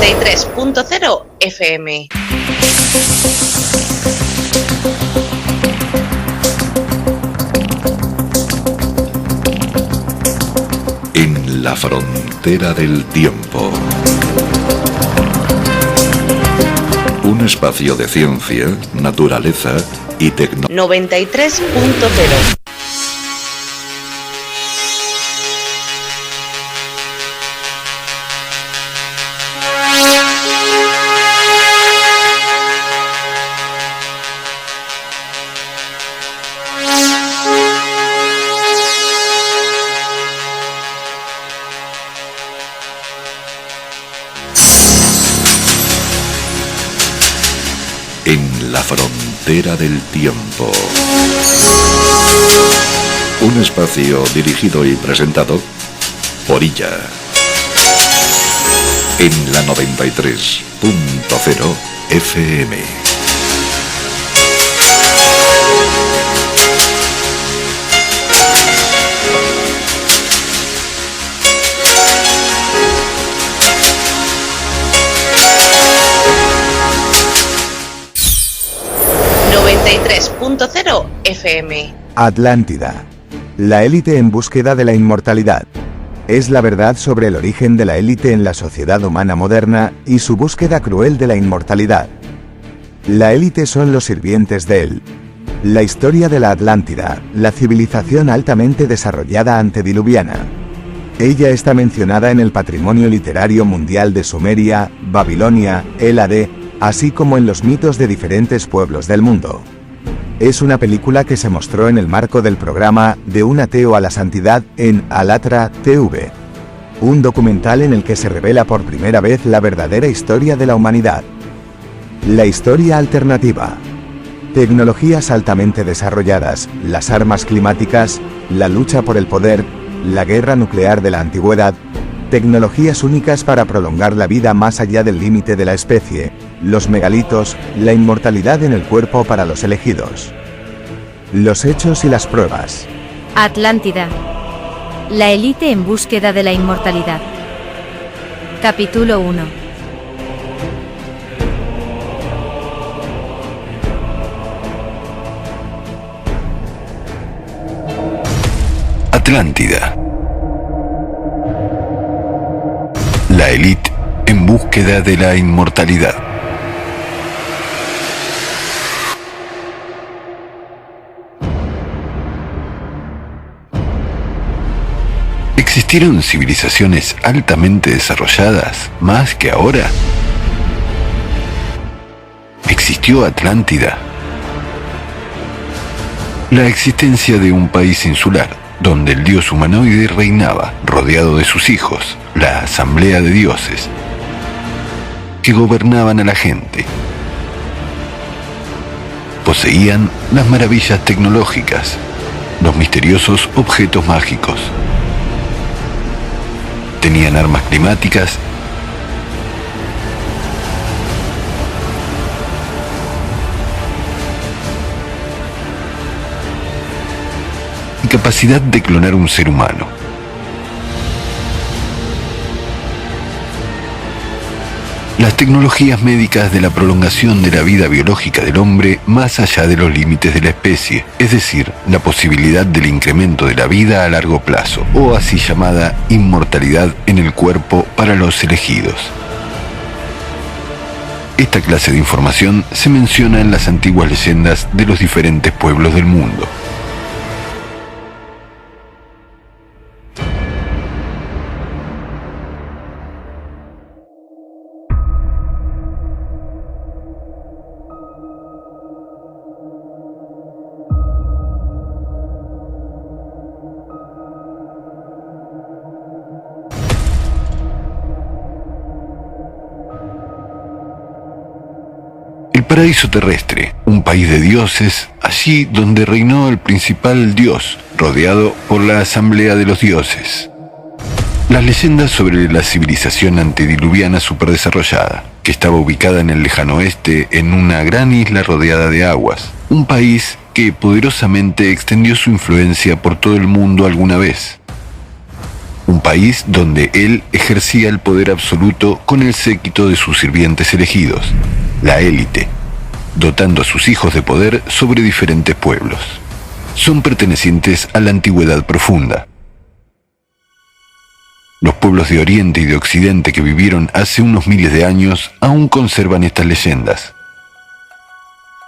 93.0 FM. En la frontera del tiempo. Un espacio de ciencia, naturaleza y tecnología. 93.0. En la frontera del tiempo. Un espacio dirigido y presentado por ella. En la 93.0 FM. FM. Atlántida. La élite en búsqueda de la inmortalidad. Es la verdad sobre el origen de la élite en la sociedad humana moderna y su búsqueda cruel de la inmortalidad. La élite son los sirvientes de él. La historia de la Atlántida, la civilización altamente desarrollada antediluviana. Ella está mencionada en el patrimonio literario mundial de Sumeria, Babilonia, Hélade, así como en los mitos de diferentes pueblos del mundo. Es una película que se mostró en el marco del programa De un ateo a la santidad en Alatra TV. Un documental en el que se revela por primera vez la verdadera historia de la humanidad. La historia alternativa. Tecnologías altamente desarrolladas, las armas climáticas, la lucha por el poder, la guerra nuclear de la antigüedad, tecnologías únicas para prolongar la vida más allá del límite de la especie, los megalitos, la inmortalidad en el cuerpo para los elegidos. Los hechos y las pruebas. Atlántida. La élite en búsqueda de la inmortalidad. Capítulo 1. Atlántida. La élite en búsqueda de la inmortalidad. ¿Existieron civilizaciones altamente desarrolladas más que ahora? ¿Existió Atlántida? La existencia de un país insular, donde el dios humanoide reinaba, rodeado de sus hijos, la asamblea de dioses, que gobernaban a la gente. Poseían las maravillas tecnológicas, los misteriosos objetos mágicos. Tenían armas climáticas y capacidad de clonar un ser humano. Las tecnologías médicas de la prolongación de la vida biológica del hombre más allá de los límites de la especie, es decir, la posibilidad del incremento de la vida a largo plazo, o así llamada inmortalidad en el cuerpo para los elegidos. Esta clase de información se menciona en las antiguas leyendas de los diferentes pueblos del mundo. El paraíso terrestre, un país de dioses, allí donde reinó el principal dios, rodeado por la asamblea de los dioses. Las leyendas sobre la civilización antediluviana superdesarrollada, que estaba ubicada en el lejano oeste en una gran isla rodeada de aguas, un país que poderosamente extendió su influencia por todo el mundo alguna vez. un país donde él ejercía el poder absoluto con el séquito de sus sirvientes elegidos, la élite, dotando a sus hijos de poder sobre diferentes pueblos. Son pertenecientes a la antigüedad profunda. Los pueblos de Oriente y de Occidente que vivieron hace unos miles de años aún conservan estas leyendas.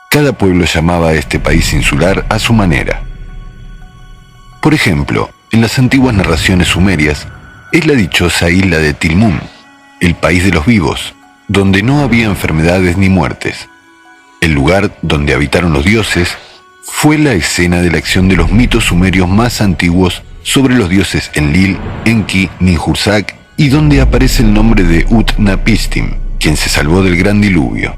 Cada pueblo llamaba a este país insular a su manera. Por ejemplo, en las antiguas narraciones sumerias, es la dichosa isla de Tilmun, el país de los vivos, donde no había enfermedades ni muertes. El lugar donde habitaron los dioses fue la escena de la acción de los mitos sumerios más antiguos sobre los dioses Enlil, Enki, Ninhursag, y donde aparece el nombre de Utnapishtim, quien se salvó del gran diluvio.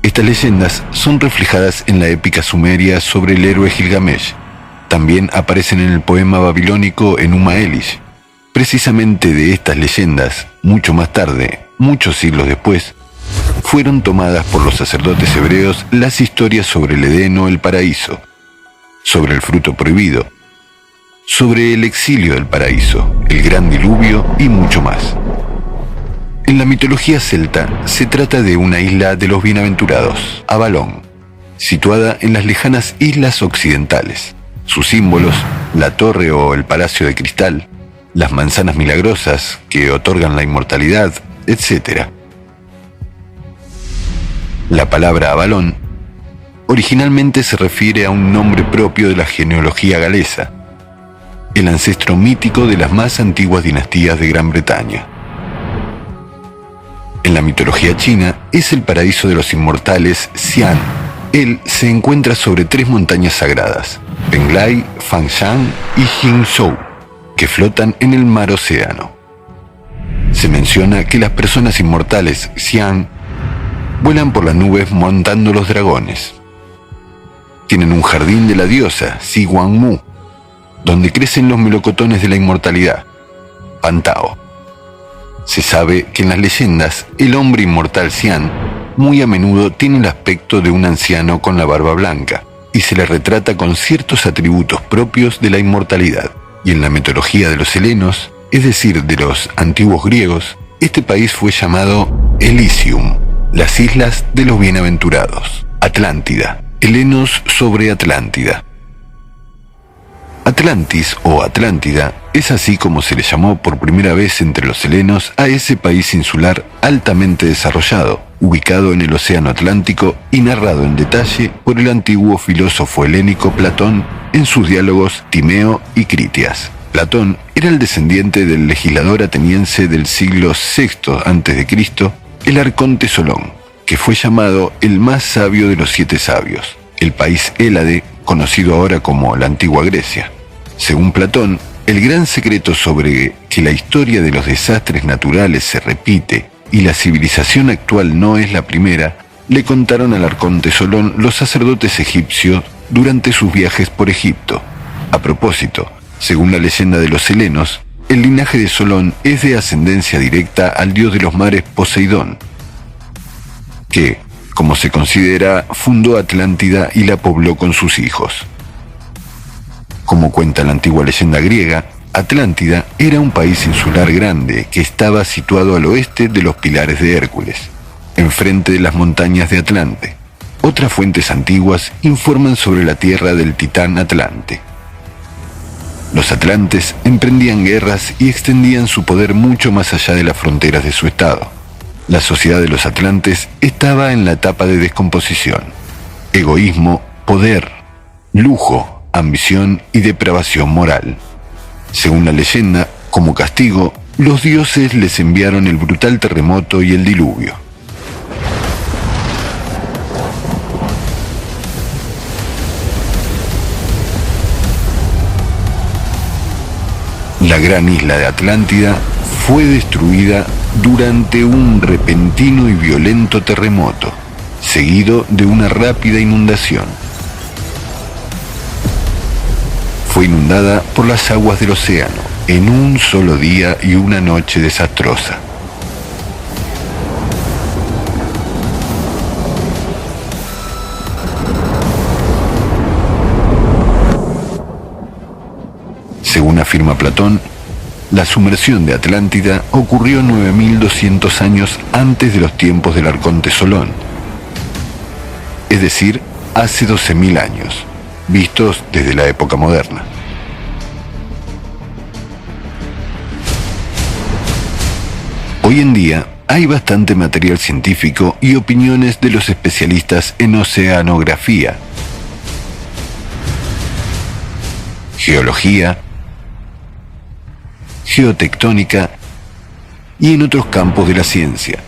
Estas leyendas son reflejadas en la épica sumeria sobre el héroe Gilgamesh. También aparecen en el poema babilónico Enuma Elish. Precisamente de estas leyendas, mucho más tarde, muchos siglos después, fueron tomadas por los sacerdotes hebreos las historias sobre el Edén o el paraíso, sobre el fruto prohibido, sobre el exilio del paraíso, el gran diluvio y mucho más. En la mitología celta se trata de una isla de los bienaventurados, Avalón, situada en las lejanas islas occidentales. Sus símbolos, la torre o el palacio de cristal, las manzanas milagrosas que otorgan la inmortalidad, etc. La palabra Avalón originalmente se refiere a un nombre propio de la genealogía galesa, el ancestro mítico de las más antiguas dinastías de Gran Bretaña. En la mitología china es el paraíso de los inmortales Xi'an. Él se encuentra sobre 3 montañas sagradas, Penglai, Fangshan y Jingzhou, que flotan en el mar océano. Se menciona que las personas inmortales Xi'an vuelan por las nubes montando los dragones. Tienen un jardín de la diosa, Si Guangmu, donde crecen los melocotones de la inmortalidad, Pantao. Se sabe que en las leyendas el hombre inmortal Xi'an muy a menudo tiene el aspecto de un anciano con la barba blanca y se le retrata con ciertos atributos propios de la inmortalidad. Y en la mitología de los helenos, es decir, de los antiguos griegos, este país fue llamado Elysium, las islas de los bienaventurados, Atlántida, helenos sobre Atlántida. Atlantis o Atlántida es así como se le llamó por primera vez entre los helenos a ese país insular altamente desarrollado, ubicado en el Océano Atlántico y narrado en detalle por el antiguo filósofo helénico Platón en sus diálogos Timeo y Critias. Platón era el descendiente del legislador ateniense del siglo VI a.C., el arconte Solón, que fue llamado el más sabio de los 7 sabios, el país Hélade, conocido ahora como la antigua Grecia. Según Platón, el gran secreto sobre que la historia de los desastres naturales se repite y la civilización actual no es la primera, le contaron al arconte Solón los sacerdotes egipcios durante sus viajes por Egipto. A propósito, según la leyenda de los helenos, el linaje de Solón es de ascendencia directa al dios de los mares Poseidón, que, como se considera, fundó Atlántida y la pobló con sus hijos. Como cuenta la antigua leyenda griega, Atlántida era un país insular grande que estaba situado al oeste de los Pilares de Hércules, enfrente de las montañas de Atlante. Otras fuentes antiguas informan sobre la tierra del titán Atlante. Los atlantes emprendían guerras y extendían su poder mucho más allá de las fronteras de su estado. La sociedad de los atlantes estaba en la etapa de descomposición. Egoísmo, poder, lujo, ambición y depravación moral. Según la leyenda, como castigo, los dioses les enviaron el brutal terremoto y el diluvio. La gran isla de Atlántida fue destruida durante un repentino y violento terremoto, seguido de una rápida inundación. Fue inundada por las aguas del océano en un solo día y una noche desastrosa. Según afirma Platón, La sumersión de Atlántida ocurrió 9200 años antes de los tiempos del arconte Solón, es decir, hace 12.000 años, vistos desde la época moderna. Hoy en día hay bastante material científico y opiniones de los especialistas en oceanografía, geología, geotectónica y en otros campos de la ciencia.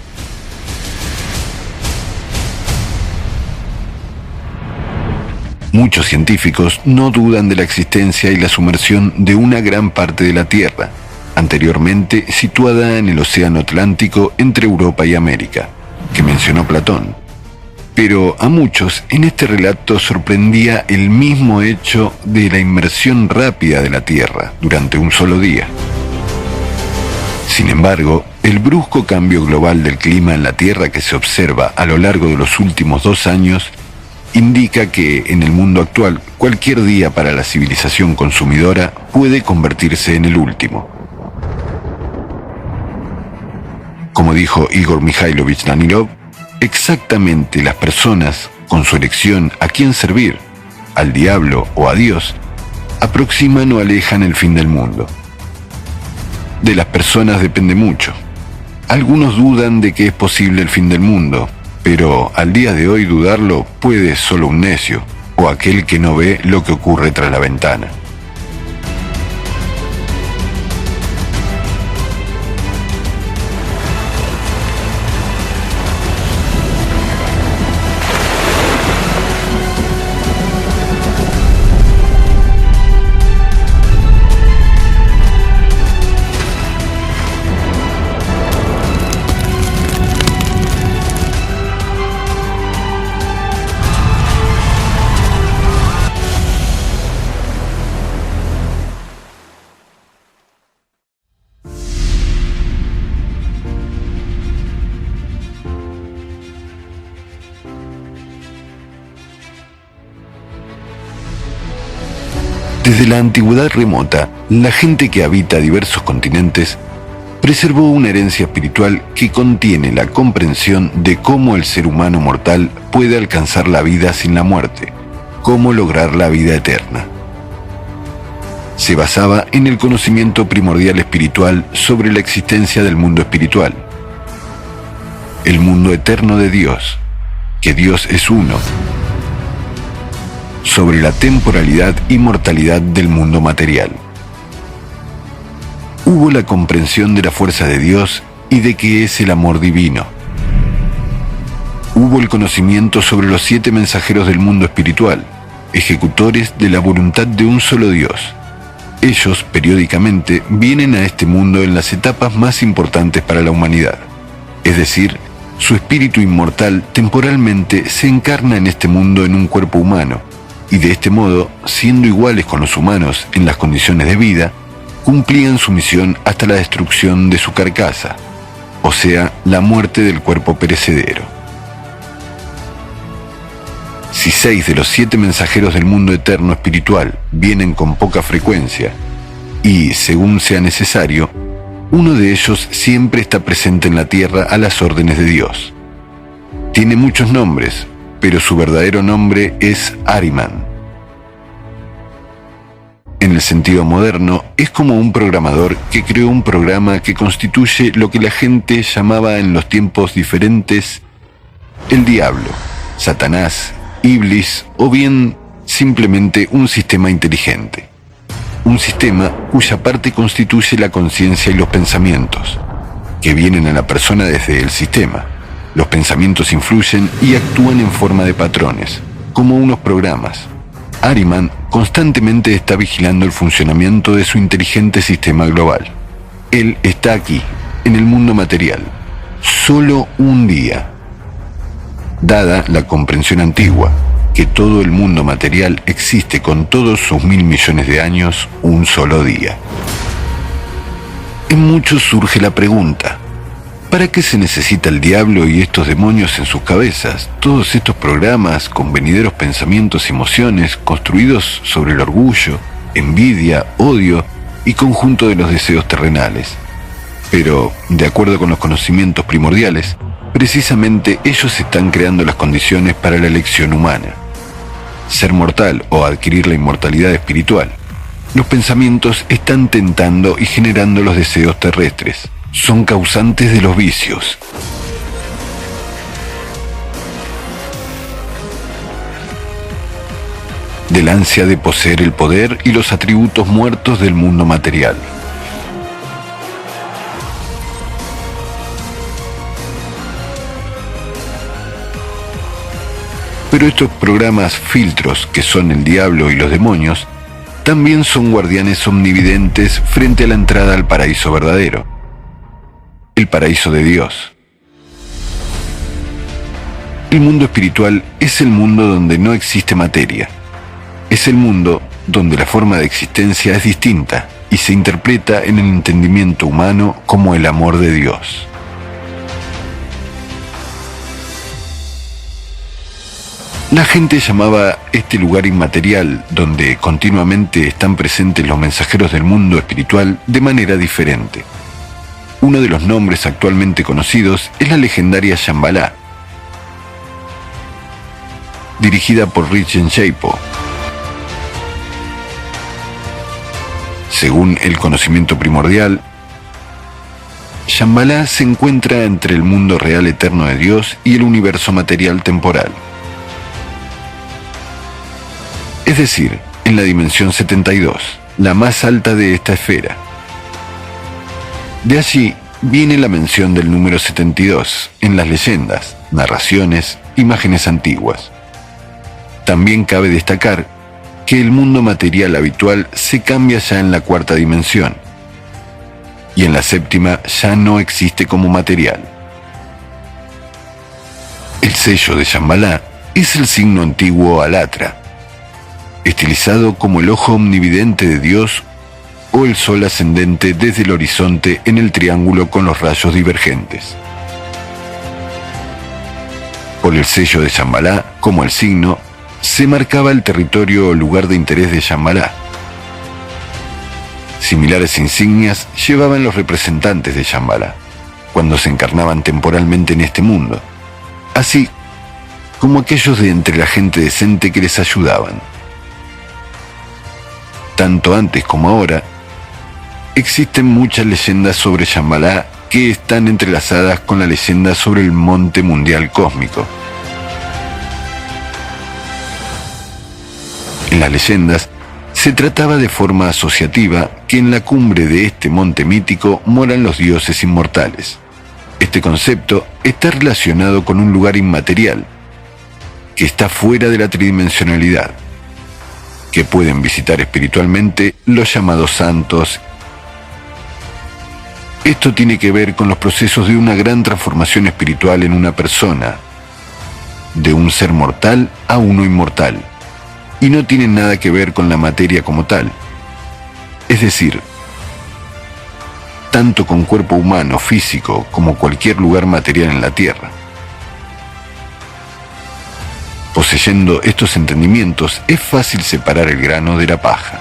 Muchos científicos no dudan de la existencia y la sumersión de una gran parte de la Tierra, anteriormente situada en el Océano Atlántico entre Europa y América, que mencionó Platón. Pero a muchos en este relato sorprendía el mismo hecho de la inmersión rápida de la Tierra durante un solo día. Sin embargo, el brusco cambio global del clima en la Tierra que se observa a lo largo de los últimos 2 años indica que en el mundo actual cualquier día para la civilización consumidora puede convertirse en el último. Como dijo Igor Mikhailovich Danilov, exactamente las personas, con su elección a quién servir, al diablo o a Dios, aproximan o alejan el fin del mundo. De las personas depende mucho. Algunos dudan de que es posible el fin del mundo, pero al día de hoy dudarlo puede solo un necio o aquel que no ve lo que ocurre tras la ventana. Desde la antigüedad remota, la gente que habita diversos continentes preservó una herencia espiritual que contiene la comprensión de cómo el ser humano mortal puede alcanzar la vida sin la muerte, cómo lograr la vida eterna. Se basaba en el conocimiento primordial espiritual sobre la existencia del mundo espiritual, el mundo eterno de Dios, que Dios es uno, sobre la temporalidad y mortalidad del mundo material. Hubo la comprensión de la fuerza de Dios y de que es el amor divino. Hubo el conocimiento sobre los 7 mensajeros del mundo espiritual, ejecutores de la voluntad de un solo Dios. Ellos, periódicamente, vienen a este mundo en las etapas más importantes para la humanidad. Es decir, su espíritu inmortal temporalmente se encarna en este mundo en un cuerpo humano, y de este modo, siendo iguales con los humanos en las condiciones de vida, cumplían su misión hasta la destrucción de su carcasa, o sea, la muerte del cuerpo perecedero. Si 6 de los 7 mensajeros del mundo eterno espiritual vienen con poca frecuencia, y, según sea necesario, uno de ellos siempre está presente en la tierra a las órdenes de Dios. Tiene muchos nombres, pero su verdadero nombre es Ahriman. En el sentido moderno, es como un programador que creó un programa que constituye lo que la gente llamaba en los tiempos diferentes el diablo, Satanás, Iblis o bien simplemente un sistema inteligente. Un sistema cuya parte constituye la conciencia y los pensamientos, que vienen a la persona desde el sistema. Los pensamientos influyen y actúan en forma de patrones, como unos programas. Ahriman constantemente está vigilando el funcionamiento de su inteligente sistema global. Él está aquí, en el mundo material, solo un día. Dada la comprensión antigua, que todo el mundo material existe con todos sus 1.000 millones de años, un solo día. En muchos surge la pregunta: ¿para qué se necesita el diablo y estos demonios en sus cabezas? Todos estos programas con venideros pensamientos y emociones construidos sobre el orgullo, envidia, odio y conjunto de los deseos terrenales. Pero, de acuerdo con los conocimientos primordiales, precisamente ellos están creando las condiciones para la elección humana. Ser mortal o adquirir la inmortalidad espiritual. Los pensamientos están tentando y generando los deseos terrestres. Son causantes de los vicios. Del ansia de poseer el poder y los atributos muertos del mundo material. Pero estos programas filtros, que son el diablo y los demonios, también son guardianes omnividentes frente a la entrada al paraíso verdadero, el paraíso de Dios. El mundo espiritual es el mundo donde no existe materia. Es el mundo donde la forma de existencia es distinta y se interpreta en el entendimiento humano como el amor de Dios. La gente llamaba este lugar inmaterial, donde continuamente están presentes los mensajeros del mundo espiritual, de manera diferente. Uno de los nombres actualmente conocidos es la legendaria Shambhala, dirigida por Rinchen Shaipo. Según el conocimiento primordial, Shambhala se encuentra entre el mundo real eterno de Dios y el universo material temporal. Es decir, en la dimensión 72, la más alta de esta esfera. De allí viene la mención del número 72 en las leyendas, narraciones, imágenes antiguas. También cabe destacar que el mundo material habitual se cambia ya en la cuarta dimensión, y en la séptima ya no existe como material. El sello de Shambhala es el signo antiguo Alatra, estilizado como el ojo omnividente de Dios o el sol ascendente desde el horizonte en el triángulo con los rayos divergentes. Por el sello de Shambhala, como el signo, se marcaba el territorio o lugar de interés de Shambhala. Similares insignias llevaban los representantes de Shambhala, cuando se encarnaban temporalmente en este mundo, así como aquellos de entre la gente decente que les ayudaban. Tanto antes como ahora, existen muchas leyendas sobre Shambhala que están entrelazadas con la leyenda sobre el monte mundial cósmico. En las leyendas se trataba de forma asociativa que en la cumbre de este monte mítico moran los dioses inmortales. Este concepto está relacionado con un lugar inmaterial, que está fuera de la tridimensionalidad, que pueden visitar espiritualmente los llamados santos. Esto tiene que ver con los procesos de una gran transformación espiritual en una persona, de un ser mortal a uno inmortal, y no tiene nada que ver con la materia como tal. Es decir, tanto con cuerpo humano, físico, como cualquier lugar material en la Tierra. Poseyendo estos entendimientos, es fácil separar el grano de la paja.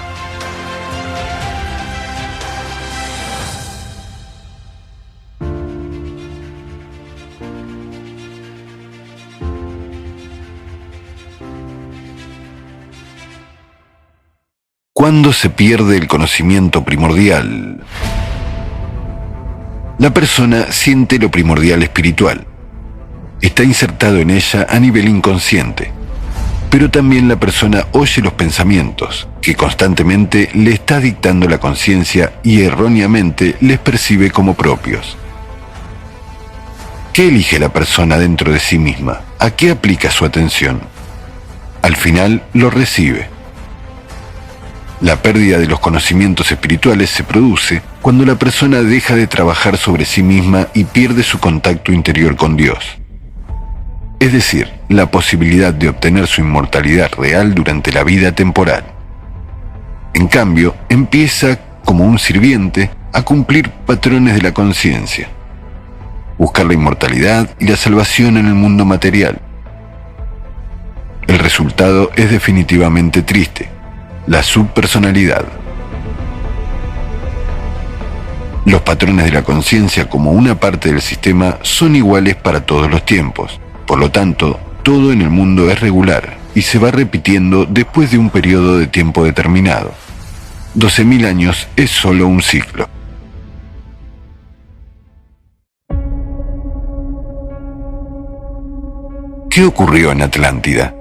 ¿Cuándo se pierde el conocimiento primordial? La persona siente lo primordial espiritual. Está insertado en ella a nivel inconsciente, pero también la persona oye los pensamientos, que constantemente le está dictando la conciencia y erróneamente les percibe como propios. ¿Qué elige la persona dentro de sí misma? ¿A qué aplica su atención? Al final lo recibe. La pérdida de los conocimientos espirituales se produce cuando la persona deja de trabajar sobre sí misma y pierde su contacto interior con Dios. Es decir, la posibilidad de obtener su inmortalidad real durante la vida temporal. En cambio, empieza, como un sirviente, a cumplir patrones de la conciencia, buscar la inmortalidad y la salvación en el mundo material. El resultado es definitivamente triste: la subpersonalidad. Los patrones de la conciencia como una parte del sistema son iguales para todos los tiempos. Por lo tanto, todo en el mundo es regular y se va repitiendo después de un periodo de tiempo determinado. 12.000 años es solo un ciclo. ¿Qué ocurrió en Atlántida?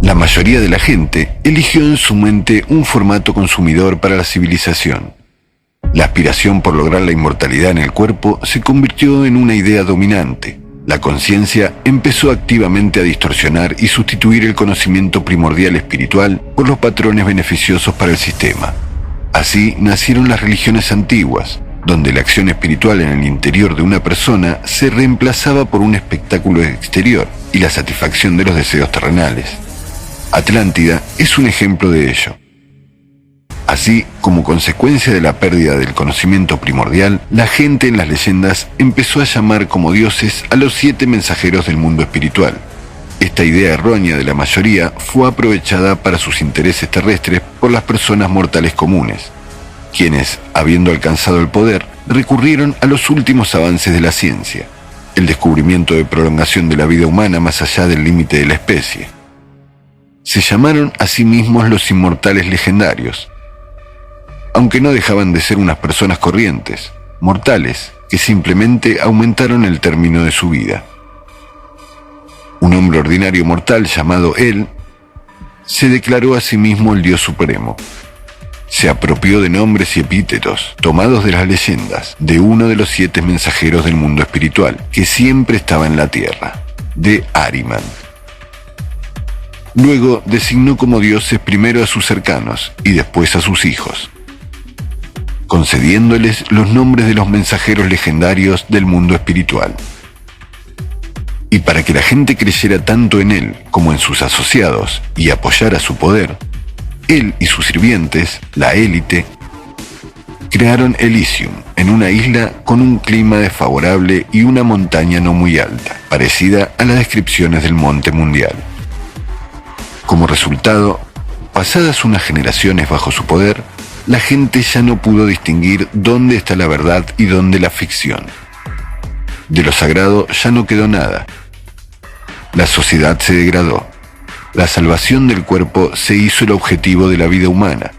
La mayoría de la gente eligió en su mente un formato consumidor para la civilización. La aspiración por lograr la inmortalidad en el cuerpo se convirtió en una idea dominante. La conciencia empezó activamente a distorsionar y sustituir el conocimiento primordial espiritual por los patrones beneficiosos para el sistema. Así nacieron las religiones antiguas, donde la acción espiritual en el interior de una persona se reemplazaba por un espectáculo exterior y la satisfacción de los deseos terrenales. Atlántida es un ejemplo de ello. Así, como consecuencia de la pérdida del conocimiento primordial, la gente en las leyendas empezó a llamar como dioses a los 7 mensajeros del mundo espiritual. Esta idea errónea de la mayoría fue aprovechada para sus intereses terrestres por las personas mortales comunes, quienes, habiendo alcanzado el poder, recurrieron a los últimos avances de la ciencia, el descubrimiento de prolongación de la vida humana más allá del límite de la especie. Se llamaron a sí mismos los inmortales legendarios, aunque no dejaban de ser unas personas corrientes, mortales, que simplemente aumentaron el término de su vida. Un hombre ordinario mortal llamado El se declaró a sí mismo el Dios Supremo. Se apropió de nombres y epítetos tomados de las leyendas de uno de los 7 mensajeros del mundo espiritual, que siempre estaba en la tierra, de Ahriman. Luego designó como dioses primero a sus cercanos y después a sus hijos, concediéndoles los nombres de los mensajeros legendarios del mundo espiritual. Y para que la gente creyera tanto en él como en sus asociados y apoyara su poder, él y sus sirvientes, la élite, crearon Elysium, en una isla con un clima desfavorable y una montaña no muy alta, parecida a las descripciones del Monte Mundial. Como resultado, pasadas unas generaciones bajo su poder, la gente ya no pudo distinguir dónde está la verdad y dónde la ficción. De lo sagrado ya no quedó nada. La sociedad se degradó. La salvación del cuerpo se hizo el objetivo de la vida humana.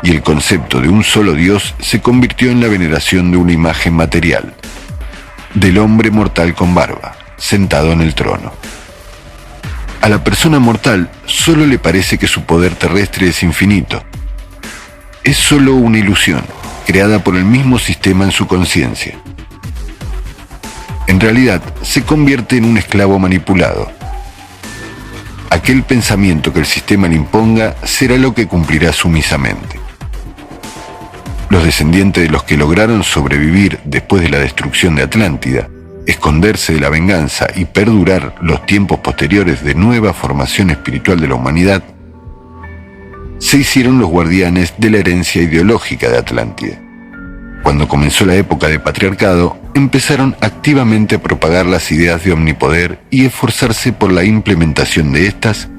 Y el concepto de un solo Dios se convirtió en la veneración de una imagen material, del hombre mortal con barba, sentado en el trono. A la persona mortal solo le parece que su poder terrestre es infinito. Es solo una ilusión, creada por el mismo sistema en su conciencia. En realidad, se convierte en un esclavo manipulado. Aquel pensamiento que el sistema le imponga será lo que cumplirá sumisamente. Los descendientes de los que lograron sobrevivir después de la destrucción de Atlántida, esconderse de la venganza y perdurar los tiempos posteriores de nueva formación espiritual de la humanidad, se hicieron los guardianes de la herencia ideológica de Atlántida. Cuando comenzó la época de patriarcado, empezaron activamente a propagar las ideas de omnipoder y esforzarse por la implementación de estas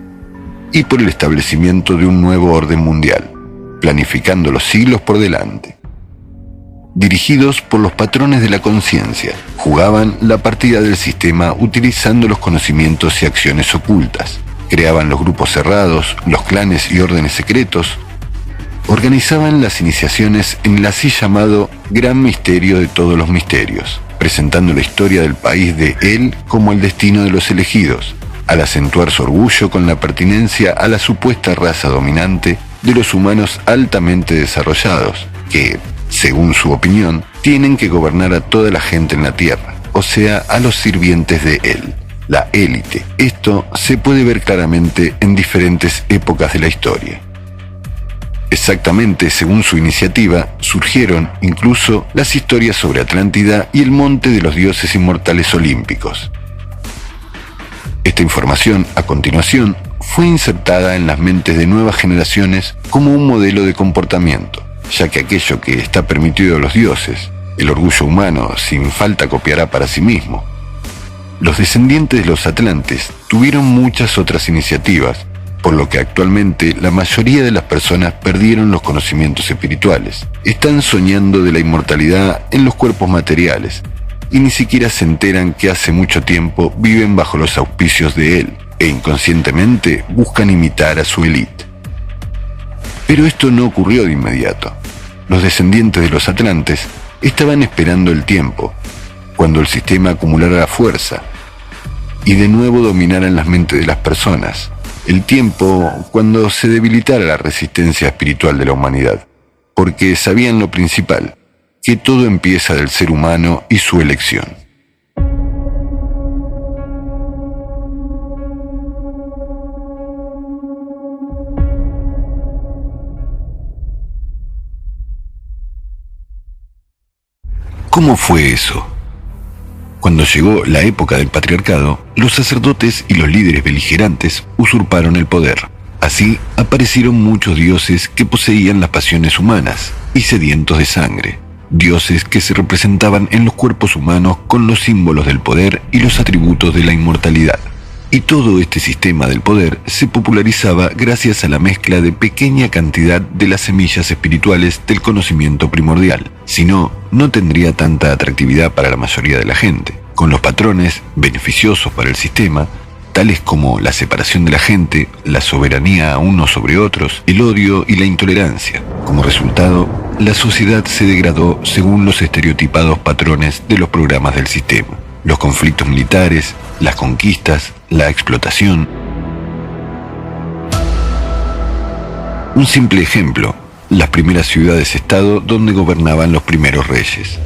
y por el establecimiento de un nuevo orden mundial, planificando los siglos por delante. Dirigidos por los patrones de la conciencia, jugaban la partida del sistema utilizando los conocimientos y acciones ocultas, creaban los grupos cerrados, los clanes y órdenes secretos, organizaban las iniciaciones en el así llamado Gran Misterio de todos los misterios, presentando la historia del país de él como el destino de los elegidos, al acentuar su orgullo con la pertinencia a la supuesta raza dominante de los humanos altamente desarrollados, que, según su opinión, tienen que gobernar a toda la gente en la Tierra, o sea, a los sirvientes de él, la élite. Esto se puede ver claramente en diferentes épocas de la historia. Exactamente según su iniciativa, surgieron incluso las historias sobre Atlántida y el monte de los dioses inmortales olímpicos. Esta información, a continuación, fue insertada en las mentes de nuevas generaciones como un modelo de comportamiento, ya que aquello que está permitido a los dioses, el orgullo humano sin falta copiará para sí mismo. Los descendientes de los atlantes tuvieron muchas otras iniciativas, por lo que actualmente la mayoría de las personas perdieron los conocimientos espirituales. Están soñando de la inmortalidad en los cuerpos materiales, y ni siquiera se enteran que hace mucho tiempo viven bajo los auspicios de él, e inconscientemente buscan imitar a su élite. Pero esto no ocurrió de inmediato. Los descendientes de los atlantes estaban esperando el tiempo, cuando el sistema acumulara fuerza y de nuevo dominaran las mentes de las personas. El tiempo cuando se debilitara la resistencia espiritual de la humanidad, porque sabían lo principal, que todo empieza del ser humano y su elección. ¿Cómo fue eso? Cuando llegó la época del patriarcado, los sacerdotes y los líderes beligerantes usurparon el poder. Así aparecieron muchos dioses que poseían las pasiones humanas y sedientos de sangre. Dioses que se representaban en los cuerpos humanos con los símbolos del poder y los atributos de la inmortalidad. Y todo este sistema del poder se popularizaba gracias a la mezcla de pequeña cantidad de las semillas espirituales del conocimiento primordial. Si no, no tendría tanta atractividad para la mayoría de la gente, con los patrones beneficiosos para el sistema, tales como la separación de la gente, la soberanía unos sobre otros, el odio y la intolerancia. Como resultado, la sociedad se degradó según los estereotipados patrones de los programas del sistema. Los conflictos militares, las conquistas, la explotación. Un simple ejemplo, las primeras ciudades-estado donde gobernaban los primeros reyes.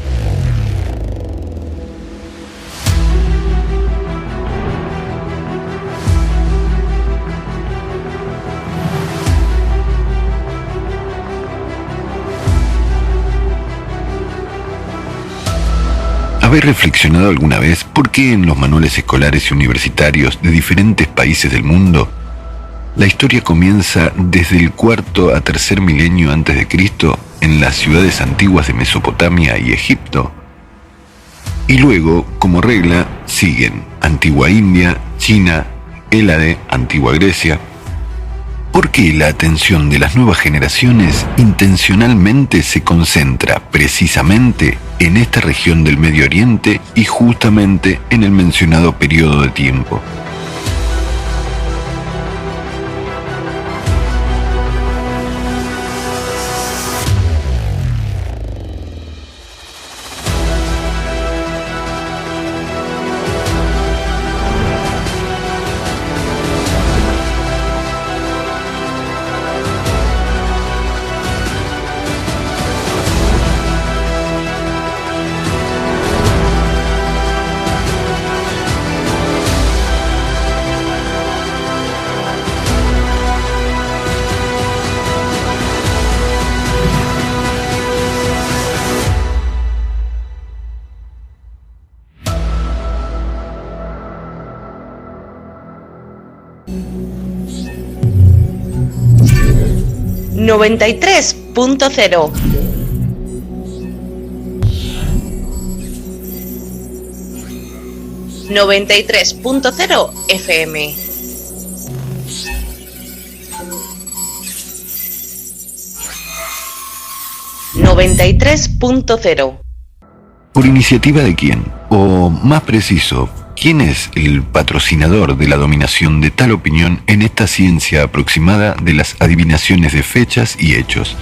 ¿Habéis reflexionado alguna vez por qué en los manuales escolares y universitarios de diferentes países del mundo la historia comienza desde el cuarto a tercer milenio antes de Cristo en las ciudades antiguas de Mesopotamia y Egipto? Y luego, como regla, siguen Antigua India, China, Hélade, Antigua Grecia. ¿Por qué la atención de las nuevas generaciones intencionalmente se concentra precisamente en esta región del Medio Oriente y justamente en el mencionado periodo de tiempo? .0 93.0 FM. .0. ¿Por iniciativa de quién? O, más preciso, ¿quién es el patrocinador de la dominación de tal opinión en esta ciencia aproximada de las adivinaciones de fechas y hechos?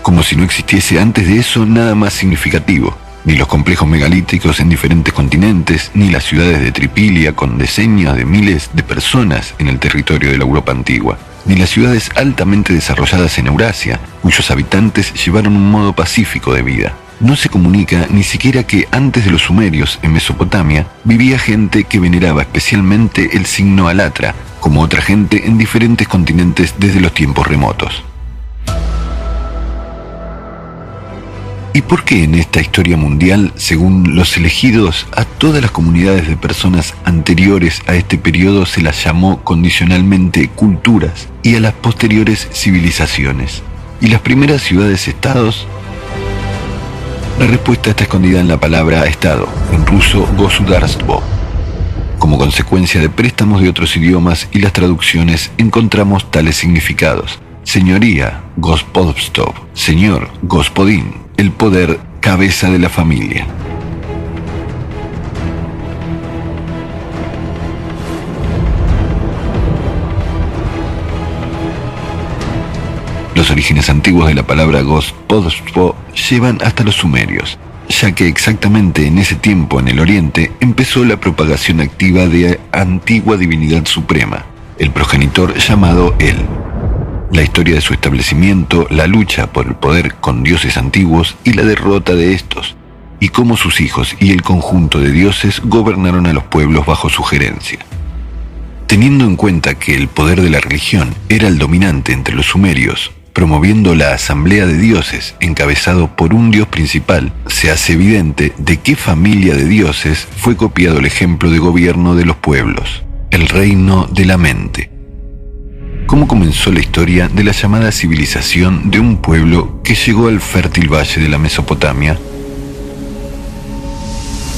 Como si no existiese antes de eso nada más significativo. Ni los complejos megalíticos en diferentes continentes, ni las ciudades de Tripilia con decenas de miles de personas en el territorio de la Europa antigua, ni las ciudades altamente desarrolladas en Eurasia, cuyos habitantes llevaron un modo pacífico de vida. No se comunica ni siquiera que antes de los sumerios en Mesopotamia vivía gente que veneraba especialmente el signo Alatra, como otra gente en diferentes continentes desde los tiempos remotos. ¿Y por qué en esta historia mundial, según los elegidos, a todas las comunidades de personas anteriores a este periodo se las llamó condicionalmente culturas y a las posteriores civilizaciones? ¿Y las primeras ciudades-estados? La respuesta está escondida en la palabra estado, en ruso gosudarstvo. Como consecuencia de préstamos de otros idiomas y las traducciones, encontramos tales significados: señoría, gospodstov, señor, gospodín, el poder, cabeza de la familia. Los orígenes antiguos de la palabra gospodstvo llevan hasta los sumerios, ya que exactamente en ese tiempo en el Oriente empezó la propagación activa de antigua divinidad suprema, el progenitor llamado El. La historia de su establecimiento, la lucha por el poder con dioses antiguos y la derrota de estos, y cómo sus hijos y el conjunto de dioses gobernaron a los pueblos bajo su gerencia. Teniendo en cuenta que el poder de la religión era el dominante entre los sumerios, promoviendo la asamblea de dioses encabezado por un dios principal, se hace evidente de qué familia de dioses fue copiado el ejemplo de gobierno de los pueblos, el reino de la mente. ¿Cómo comenzó la historia de la llamada civilización de un pueblo que llegó al fértil valle de la Mesopotamia?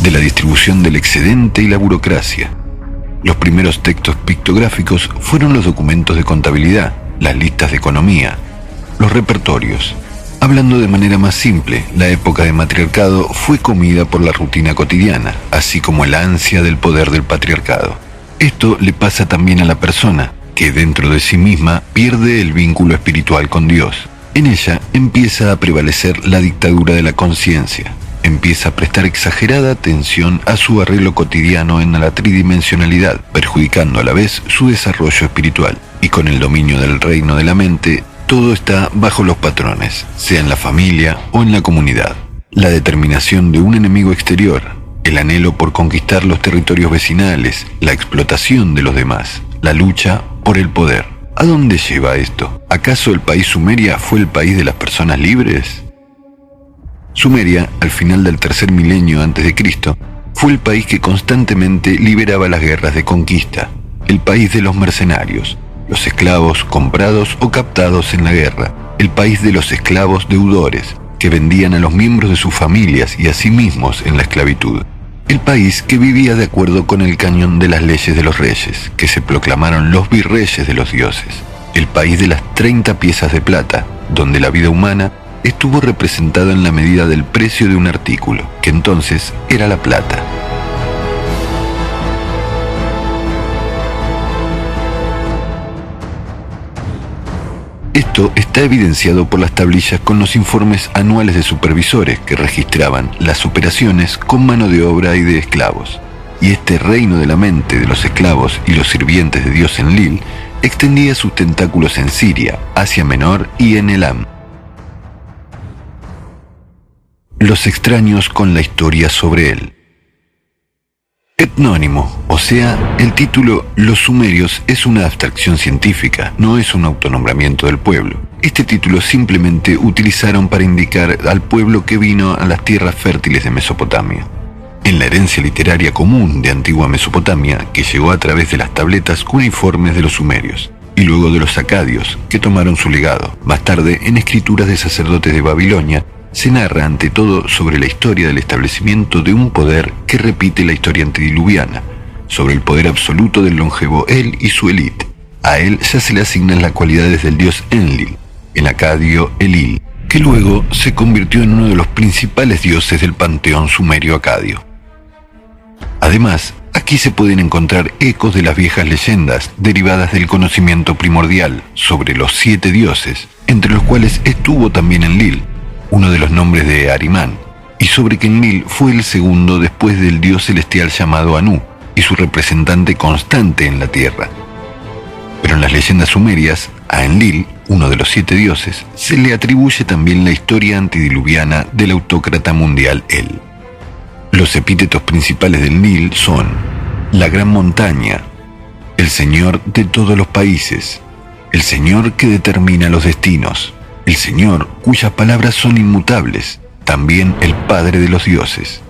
De la distribución del excedente y la burocracia. Los primeros textos pictográficos fueron los documentos de contabilidad, las listas de economía, los repertorios. Hablando de manera más simple, la época de matriarcado fue comida por la rutina cotidiana, así como la ansia del poder del patriarcado. Esto le pasa también a la persona, que dentro de sí misma pierde el vínculo espiritual con Dios. En ella empieza a prevalecer la dictadura de la conciencia. Empieza a prestar exagerada atención a su arreglo cotidiano en la tridimensionalidad, perjudicando a la vez su desarrollo espiritual. Y con el dominio del reino de la mente, todo está bajo los patrones, sea en la familia o en la comunidad. La determinación de un enemigo exterior, el anhelo por conquistar los territorios vecinales, la explotación de los demás, la lucha por el poder. ¿A dónde lleva esto? ¿Acaso el país Sumeria fue el país de las personas libres? Sumeria, al final del tercer milenio a.C., fue el país que constantemente liberaba las guerras de conquista, el país de los mercenarios, los esclavos comprados o captados en la guerra, el país de los esclavos deudores, que vendían a los miembros de sus familias y a sí mismos en la esclavitud, el país que vivía de acuerdo con el cañón de las leyes de los reyes, que se proclamaron los virreyes de los dioses, el país de las 30 piezas de plata, donde la vida humana estuvo representada en la medida del precio de un artículo, que entonces era la plata. Esto está evidenciado por las tablillas con los informes anuales de supervisores que registraban las operaciones con mano de obra y de esclavos. Y este reino de la mente de los esclavos y los sirvientes de Dios en Lil extendía sus tentáculos en Siria, Asia Menor y en Elam. Los extraños con la historia sobre él. Etnónimo, o sea, el título Los Sumerios es una abstracción científica, no es un autonombramiento del pueblo. Este título simplemente utilizaron para indicar al pueblo que vino a las tierras fértiles de Mesopotamia. En la herencia literaria común de antigua Mesopotamia, que llegó a través de las tabletas cuneiformes de los sumerios, y luego de los acadios, que tomaron su legado. Más tarde, en escrituras de sacerdotes de Babilonia, se narra ante todo sobre la historia del establecimiento de un poder que repite la historia antediluviana, sobre el poder absoluto del longevo El y su élite. A él ya se le asignan las cualidades del dios Enlil, el acadio Elil, que luego se convirtió en uno de los principales dioses del panteón sumerio acadio. Además, aquí se pueden encontrar ecos de las viejas leyendas derivadas del conocimiento primordial sobre los 7 dioses, entre los cuales estuvo también Enlil, uno de los nombres de Arimán, y sobre que Enlil fue el segundo después del dios celestial llamado Anu, y su representante constante en la tierra. Pero en las leyendas sumerias, a Enlil, uno de los 7 dioses, se le atribuye también la historia antediluviana del autócrata mundial El. Los epítetos principales de Enlil son la gran montaña, el señor de todos los países, el señor que determina los destinos, el Señor cuyas palabras son inmutables, también el Padre de los dioses.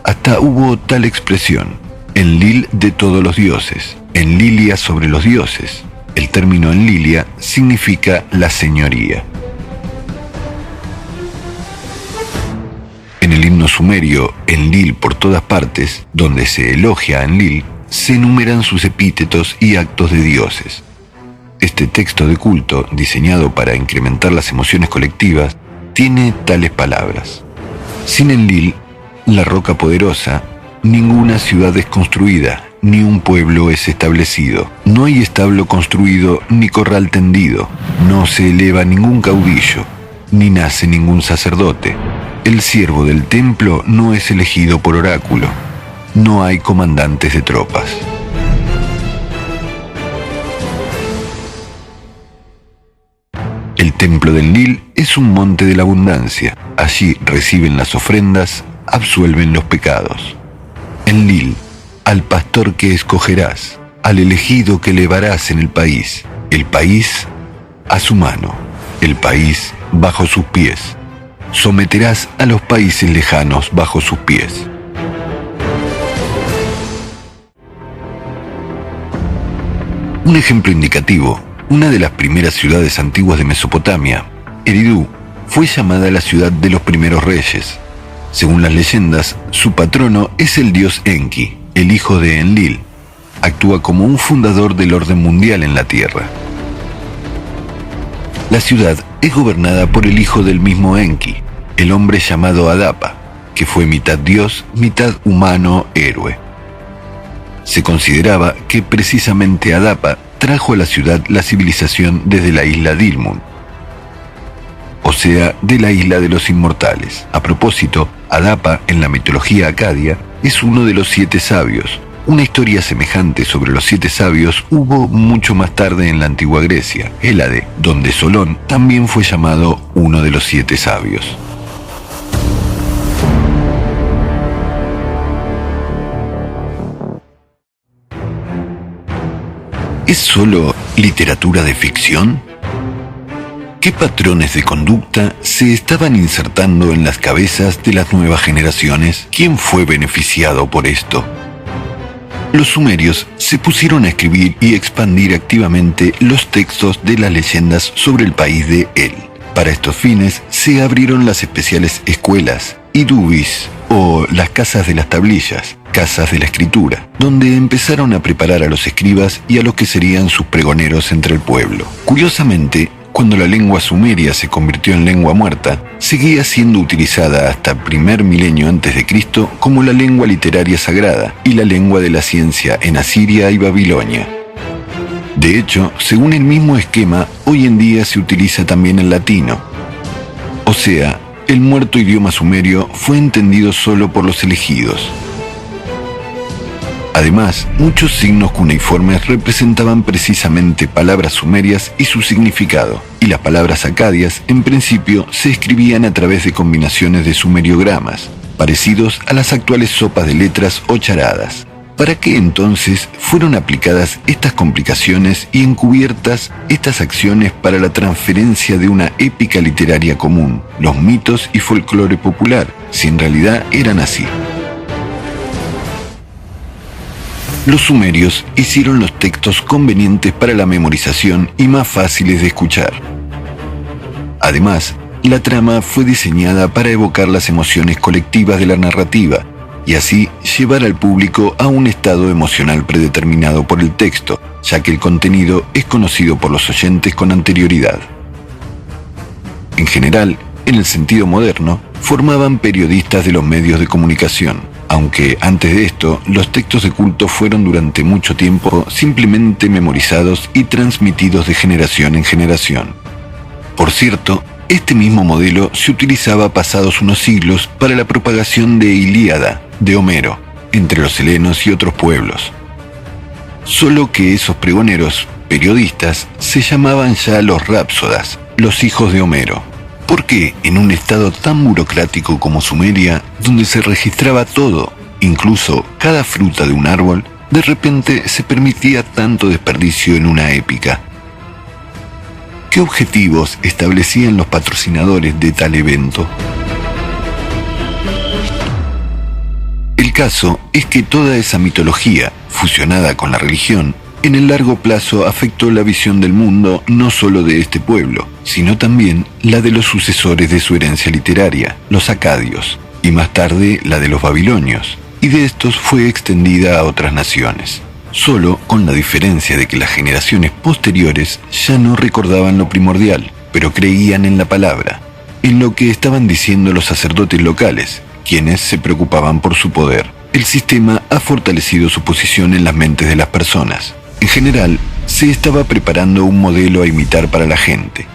Hasta hubo tal expresión, Enlil de todos los dioses, Enlilia sobre los dioses. El término Enlilia significa la señoría. En el himno sumerio, Enlil por todas partes, donde se elogia a Enlil, se enumeran sus epítetos y actos de dioses. Este texto de culto, diseñado para incrementar las emociones colectivas, tiene tales palabras: sin Enlil, la roca poderosa, ninguna ciudad es construida, ni un pueblo es establecido. No hay establo construido, ni corral tendido. No se eleva ningún caudillo, ni nace ningún sacerdote. El siervo del templo no es elegido por oráculo. No hay comandantes de tropas. El templo del Enlil es un monte de la abundancia. Allí reciben las ofrendas, absuelven los pecados. Enlil, al pastor que escogerás, al elegido que elevarás en el país a su mano, el país bajo sus pies. Someterás a los países lejanos bajo sus pies. Un ejemplo indicativo: una de las primeras ciudades antiguas de Mesopotamia, Eridu, fue llamada la ciudad de los primeros reyes. Según las leyendas, su patrono es el dios Enki, el hijo de Enlil. Actúa como un fundador del orden mundial en la Tierra. La ciudad es gobernada por el hijo del mismo Enki, el hombre llamado Adapa, que fue mitad dios, mitad humano héroe. Se consideraba que precisamente Adapa trajo a la ciudad la civilización desde la isla Dilmun, o sea, de la isla de los inmortales. A propósito, Adapa en la mitología acadia es uno de los 7 sabios. Una historia semejante sobre los 7 sabios hubo mucho más tarde en la antigua Grecia, Hélade, donde Solón también fue llamado uno de los 7 sabios. ¿Es solo literatura de ficción? ¿Qué patrones de conducta se estaban insertando en las cabezas de las nuevas generaciones? ¿Quién fue beneficiado por esto? Los sumerios se pusieron a escribir y expandir activamente los textos de las leyendas sobre el país de El. Para estos fines se abrieron las especiales escuelas, idubis, o las casas de las tablillas, casas de la escritura, donde empezaron a preparar a los escribas y a los que serían sus pregoneros entre el pueblo. Curiosamente, cuando la lengua sumeria se convirtió en lengua muerta, seguía siendo utilizada hasta el primer milenio antes de Cristo como la lengua literaria sagrada y la lengua de la ciencia en Asiria y Babilonia. De hecho, según el mismo esquema, hoy en día se utiliza también el latino. O sea, el muerto idioma sumerio fue entendido solo por los elegidos. Además, muchos signos cuneiformes representaban precisamente palabras sumerias y su significado, y las palabras acadias, en principio, se escribían a través de combinaciones de sumeriogramas, parecidos a las actuales sopas de letras o charadas. ¿Para qué entonces fueron aplicadas estas complicaciones y encubiertas estas acciones para la transferencia de una épica literaria común, los mitos y folclore popular, si en realidad eran así? Los sumerios hicieron los textos convenientes para la memorización y más fáciles de escuchar. Además, la trama fue diseñada para evocar las emociones colectivas de la narrativa y así llevar al público a un estado emocional predeterminado por el texto, ya que el contenido es conocido por los oyentes con anterioridad. En general, en el sentido moderno, formaban periodistas de los medios de comunicación, aunque antes de esto, los textos de culto fueron durante mucho tiempo simplemente memorizados y transmitidos de generación en generación. Por cierto, este mismo modelo se utilizaba pasados unos siglos para la propagación de Ilíada, de Homero, entre los helenos y otros pueblos. Solo que esos pregoneros, periodistas, se llamaban ya los rápsodas, los hijos de Homero. ¿Por qué en un estado tan burocrático como Sumeria, donde se registraba todo, incluso cada fruta de un árbol, de repente se permitía tanto desperdicio en una épica? ¿Qué objetivos establecían los patrocinadores de tal evento? El caso es que toda esa mitología, fusionada con la religión, en el largo plazo afectó la visión del mundo no solo de este pueblo, sino también la de los sucesores de su herencia literaria, los acadios, y más tarde la de los babilonios, y de estos fue extendida a otras naciones, solo con la diferencia de que las generaciones posteriores ya no recordaban lo primordial, pero creían en la palabra, en lo que estaban diciendo los sacerdotes locales, quienes se preocupaban por su poder. El sistema ha fortalecido su posición en las mentes de las personas. En general, se estaba preparando un modelo a imitar para la gente.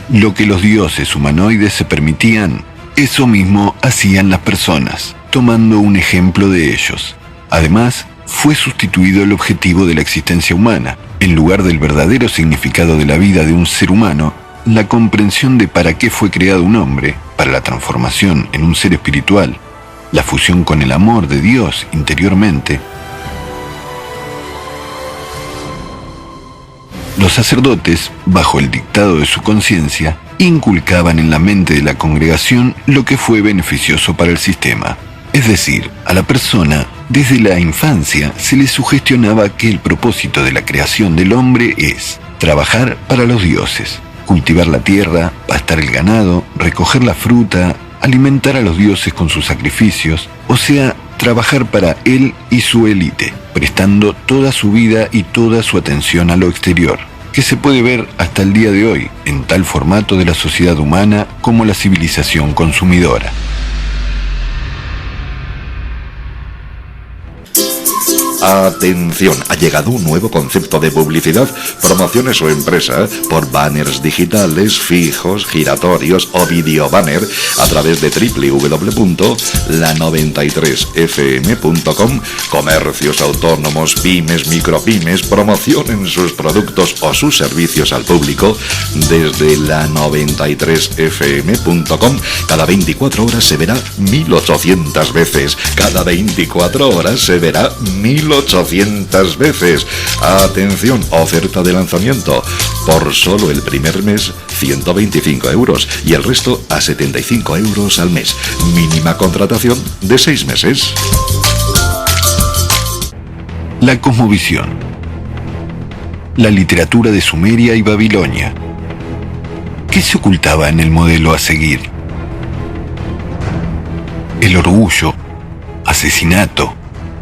Lo que los dioses humanoides se permitían, eso mismo hacían las personas, tomando un ejemplo de ellos. Además, fue sustituido el objetivo de la existencia humana. En lugar del verdadero significado de la vida de un ser humano, la comprensión de para qué fue creado un hombre, para la transformación en un ser espiritual, la fusión con el amor de Dios interiormente. Los sacerdotes, bajo el dictado de su conciencia, inculcaban en la mente de la congregación lo que fue beneficioso para el sistema. Es decir, a la persona, desde la infancia, se le sugestionaba que el propósito de la creación del hombre es trabajar para los dioses, cultivar la tierra, pastar el ganado, recoger la fruta, alimentar a los dioses con sus sacrificios, o sea, trabajar para él y su élite, prestando toda su vida y toda su atención a lo exterior, que se puede ver hasta el día de hoy en tal formato de la sociedad humana como la civilización consumidora. Atención, ha llegado un nuevo concepto de publicidad, promociones o empresa por banners digitales, fijos, giratorios o video banner a través de www.la93fm.com. Comercios autónomos, pymes, micropymes promocionen sus productos o sus servicios al público desde la93fm.com. Cada 24 horas se verá 1800 veces. Cada 24 horas se verá 1800 veces. Atención, oferta de lanzamiento. Por solo el primer mes, 125 euros y el resto a 75 euros al mes. Mínima contratación de 6 meses. La cosmovisión. La literatura de Sumeria y Babilonia. ¿Qué se ocultaba en el modelo a seguir? El orgullo, asesinato,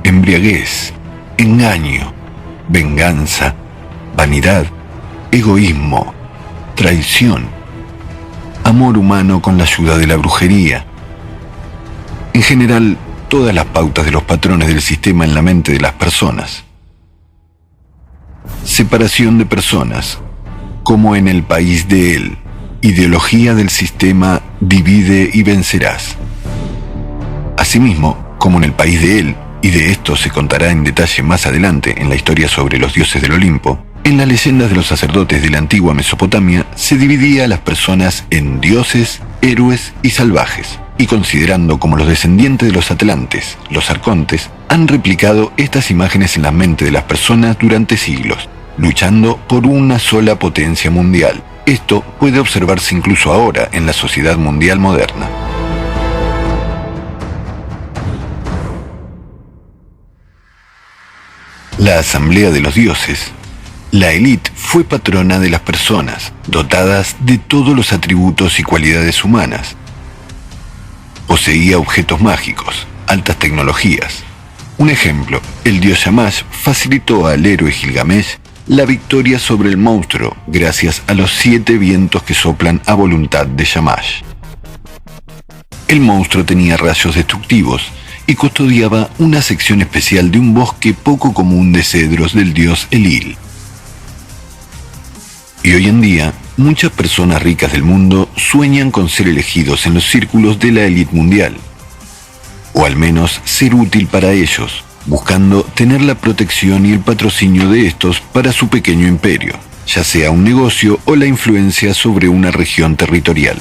embriaguez, engaño, venganza, vanidad, egoísmo, traición, amor humano con la ayuda de la brujería. En general, todas las pautas de los patrones del sistema en la mente de las personas. Separación de personas, como en el país de él. Ideología del sistema, divide y vencerás. Asimismo, como en el país de él, y de esto se contará en detalle más adelante en la historia sobre los dioses del Olimpo, en las leyendas de los sacerdotes de la antigua Mesopotamia se dividía a las personas en dioses, héroes y salvajes, y considerando como los descendientes de los atlantes, los arcontes, han replicado estas imágenes en la mente de las personas durante siglos, luchando por una sola potencia mundial. Esto puede observarse incluso ahora en la sociedad mundial moderna. La Asamblea de los Dioses, la élite, fue patrona de las personas, dotadas de todos los atributos y cualidades humanas. Poseía objetos mágicos, altas tecnologías. Un ejemplo, el dios Shamash facilitó al héroe Gilgamesh la victoria sobre el monstruo gracias a los 7 vientos que soplan a voluntad de Shamash. El monstruo tenía rayos destructivos y custodiaba una sección especial de un bosque poco común de cedros del dios Enlil. Y hoy en día, muchas personas ricas del mundo sueñan con ser elegidos en los círculos de la élite mundial, o al menos ser útil para ellos, buscando tener la protección y el patrocinio de estos para su pequeño imperio, ya sea un negocio o la influencia sobre una región territorial.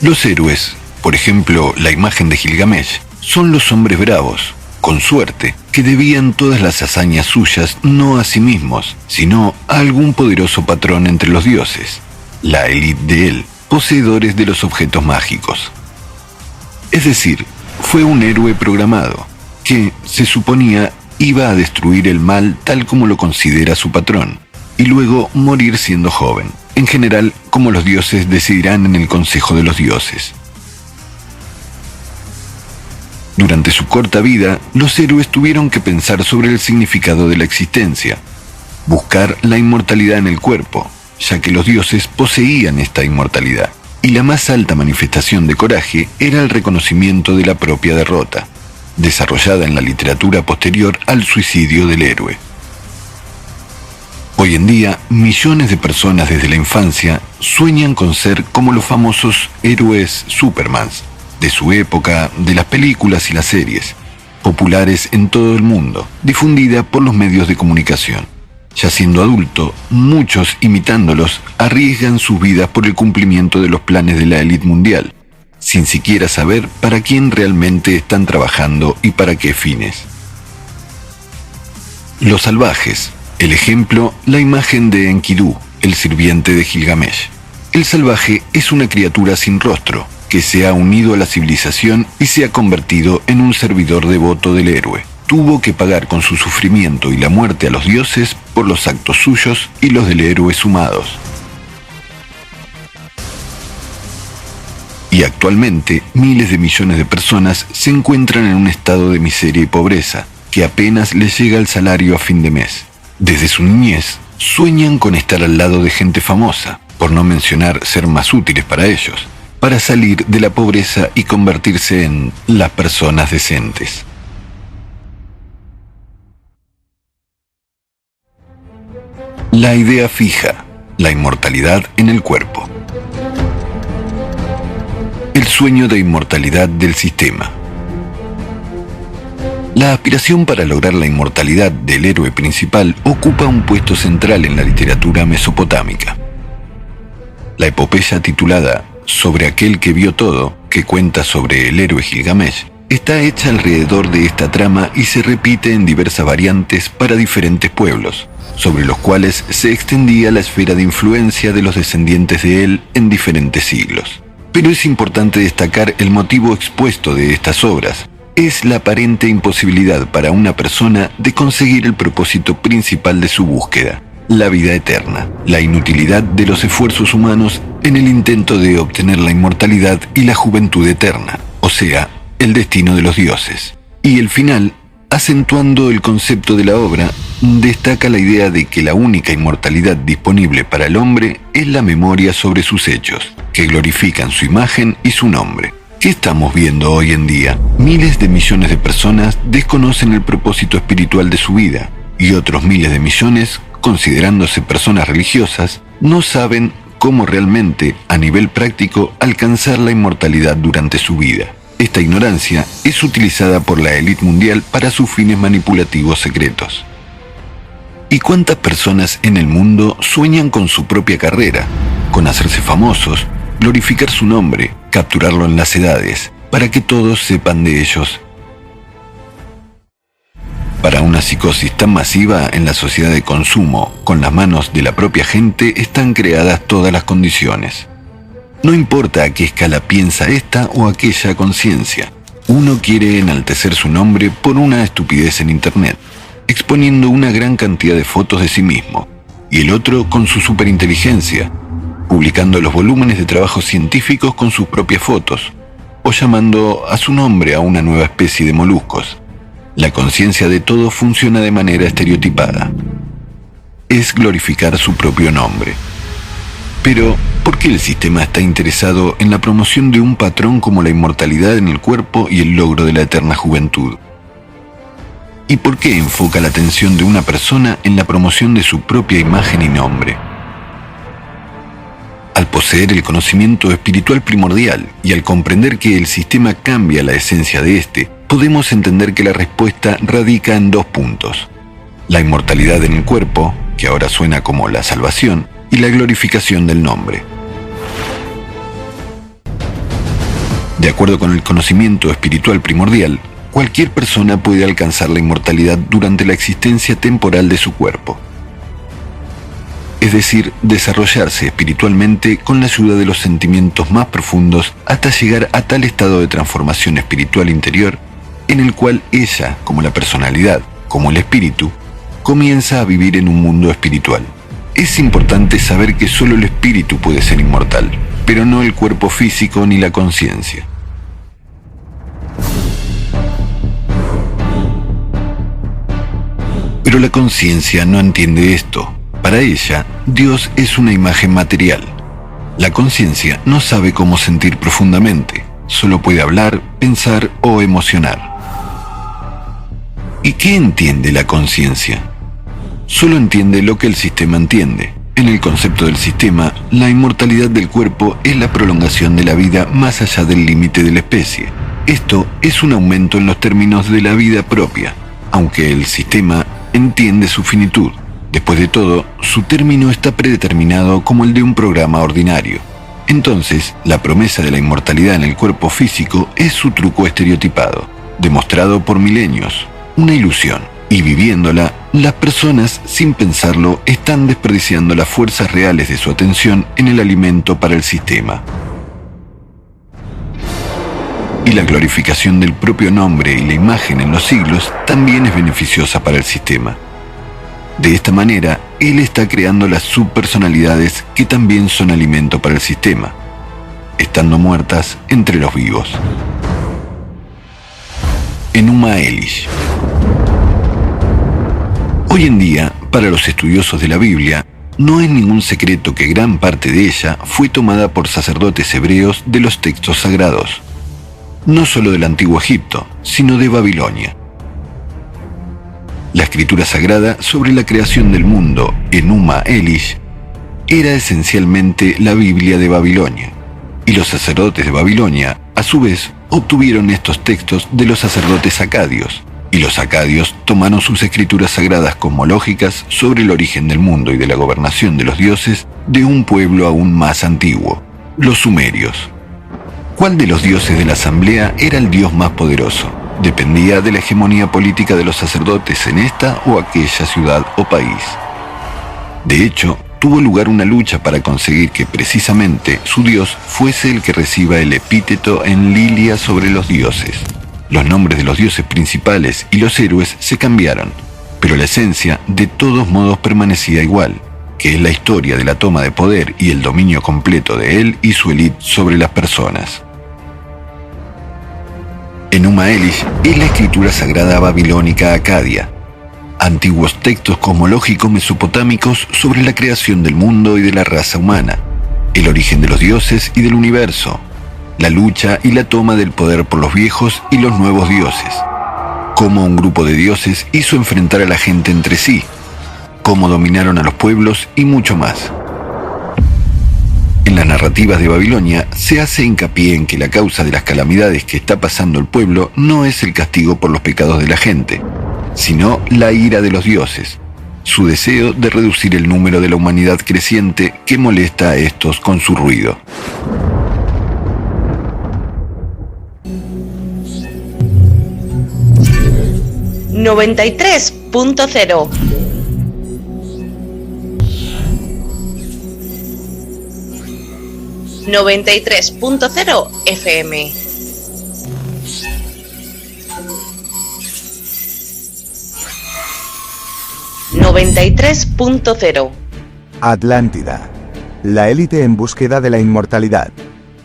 Los héroes, por ejemplo, la imagen de Gilgamesh, son los hombres bravos, con suerte, que debían todas las hazañas suyas no a sí mismos, sino a algún poderoso patrón entre los dioses, la élite de él, poseedores de los objetos mágicos. Es decir, fue un héroe programado, que, se suponía, iba a destruir el mal tal como lo considera su patrón, y luego morir siendo joven, en general como los dioses decidirán en el Consejo de los Dioses. Durante su corta vida, los héroes tuvieron que pensar sobre el significado de la existencia, buscar la inmortalidad en el cuerpo, ya que los dioses poseían esta inmortalidad, y la más alta manifestación de coraje era el reconocimiento de la propia derrota, desarrollada en la literatura posterior al suicidio del héroe. Hoy en día, millones de personas desde la infancia sueñan con ser como los famosos héroes Supermans de su época, de las películas y las series, populares en todo el mundo, difundida por los medios de comunicación. Ya siendo adulto, muchos imitándolos arriesgan sus vidas por el cumplimiento de los planes de la élite mundial, sin siquiera saber para quién realmente están trabajando y para qué fines. Los salvajes. El ejemplo, la imagen de Enkidu, el sirviente de Gilgamesh. El salvaje es una criatura sin rostro, que se ha unido a la civilización y se ha convertido en un servidor devoto del héroe. Tuvo que pagar con su sufrimiento y la muerte a los dioses por los actos suyos y los del héroe sumados. Y actualmente, miles de millones de personas se encuentran en un estado de miseria y pobreza, que apenas les llega el salario a fin de mes. Desde su niñez, sueñan con estar al lado de gente famosa, por no mencionar ser más útiles para ellos, para salir de la pobreza y convertirse en las personas decentes. La idea fija, la inmortalidad en el cuerpo. El sueño de inmortalidad del sistema. La aspiración para lograr la inmortalidad del héroe principal ocupa un puesto central en la literatura mesopotámica. La epopeya titulada Sobre aquel que vio todo, que cuenta sobre el héroe Gilgamesh, está hecha alrededor de esta trama y se repite en diversas variantes para diferentes pueblos, sobre los cuales se extendía la esfera de influencia de los descendientes de él en diferentes siglos. Pero es importante destacar el motivo expuesto de estas obras. Es la aparente imposibilidad para una persona de conseguir el propósito principal de su búsqueda, la vida eterna, la inutilidad de los esfuerzos humanos en el intento de obtener la inmortalidad y la juventud eterna, o sea, el destino de los dioses. Y el final, acentuando el concepto de la obra, destaca la idea de que la única inmortalidad disponible para el hombre es la memoria sobre sus hechos, que glorifican su imagen y su nombre. ¿Qué estamos viendo hoy en día? Miles de millones de personas desconocen el propósito espiritual de su vida, y otros miles de millones, considerándose personas religiosas, no saben cómo realmente, a nivel práctico, alcanzar la inmortalidad durante su vida. Esta ignorancia es utilizada por la élite mundial para sus fines manipulativos secretos. ¿Y cuántas personas en el mundo sueñan con su propia carrera, con hacerse famosos, glorificar su nombre, capturarlo en las edades, para que todos sepan de ellos? Para una psicosis tan masiva en la sociedad de consumo, con las manos de la propia gente están creadas todas las condiciones. No importa a qué escala piensa esta o aquella conciencia, uno quiere enaltecer su nombre por una estupidez en internet, exponiendo una gran cantidad de fotos de sí mismo, y el otro con su superinteligencia, publicando los volúmenes de trabajos científicos con sus propias fotos, o llamando a su nombre a una nueva especie de moluscos. La conciencia de todo funciona de manera estereotipada. Es glorificar su propio nombre. Pero, ¿por qué el sistema está interesado en la promoción de un patrón como la inmortalidad en el cuerpo y el logro de la eterna juventud? ¿Y por qué enfoca la atención de una persona en la promoción de su propia imagen y nombre? Al poseer el conocimiento espiritual primordial y al comprender que el sistema cambia la esencia de este, podemos entender que la respuesta radica en dos puntos: la inmortalidad en el cuerpo, que ahora suena como la salvación, y la glorificación del nombre. De acuerdo con el conocimiento espiritual primordial, cualquier persona puede alcanzar la inmortalidad durante la existencia temporal de su cuerpo. Es decir, desarrollarse espiritualmente con la ayuda de los sentimientos más profundos hasta llegar a tal estado de transformación espiritual interior en el cual ella, como la personalidad, como el espíritu, comienza a vivir en un mundo espiritual. Es importante saber que solo el espíritu puede ser inmortal, pero no el cuerpo físico ni la conciencia. Pero la conciencia no entiende esto. Para ella, Dios es una imagen material. La conciencia no sabe cómo sentir profundamente, solo puede hablar, pensar o emocionar. ¿Y qué entiende la conciencia? Solo entiende lo que el sistema entiende. En el concepto del sistema, la inmortalidad del cuerpo es la prolongación de la vida más allá del límite de la especie. Esto es un aumento en los términos de la vida propia, aunque el sistema entiende su finitud. Después de todo, su término está predeterminado como el de un programa ordinario. Entonces, la promesa de la inmortalidad en el cuerpo físico es su truco estereotipado, demostrado por milenios, una ilusión. Y viviéndola, las personas, sin pensarlo, están desperdiciando las fuerzas reales de su atención en el alimento para el sistema. Y la glorificación del propio nombre y la imagen en los siglos también es beneficiosa para el sistema. De esta manera, él está creando las subpersonalidades que también son alimento para el sistema, estando muertas entre los vivos. Enuma Elish. Hoy en día, para los estudiosos de la Biblia, no es ningún secreto que gran parte de ella fue tomada por sacerdotes hebreos de los textos sagrados, no solo del antiguo Egipto, sino de Babilonia. La escritura sagrada sobre la creación del mundo, Enuma Elish, era esencialmente la Biblia de Babilonia, y los sacerdotes de Babilonia, a su vez, obtuvieron estos textos de los sacerdotes acadios, y los acadios tomaron sus escrituras sagradas como lógicas sobre el origen del mundo y de la gobernación de los dioses de un pueblo aún más antiguo, los sumerios. ¿Cuál de los dioses de la asamblea era el dios más poderoso? Dependía de la hegemonía política de los sacerdotes en esta o aquella ciudad o país. De hecho, tuvo lugar una lucha para conseguir que precisamente su dios fuese el que reciba el epíteto en Lilia sobre los dioses. Los nombres de los dioses principales y los héroes se cambiaron, pero la esencia de todos modos permanecía igual, que es la historia de la toma de poder y el dominio completo de él y su élite sobre las personas. Enuma Elish es la escritura sagrada babilónica acadia, antiguos textos cosmológico-mesopotámicos sobre la creación del mundo y de la raza humana, el origen de los dioses y del universo, la lucha y la toma del poder por los viejos y los nuevos dioses, cómo un grupo de dioses hizo enfrentar a la gente entre sí, cómo dominaron a los pueblos y mucho más. En las narrativas de Babilonia se hace hincapié en que la causa de las calamidades que está pasando el pueblo no es el castigo por los pecados de la gente, sino la ira de los dioses, su deseo de reducir el número de la humanidad creciente que molesta a estos con su ruido. ...93.0 93.0 FM. ...93.0 Atlántida. La élite en búsqueda de la inmortalidad.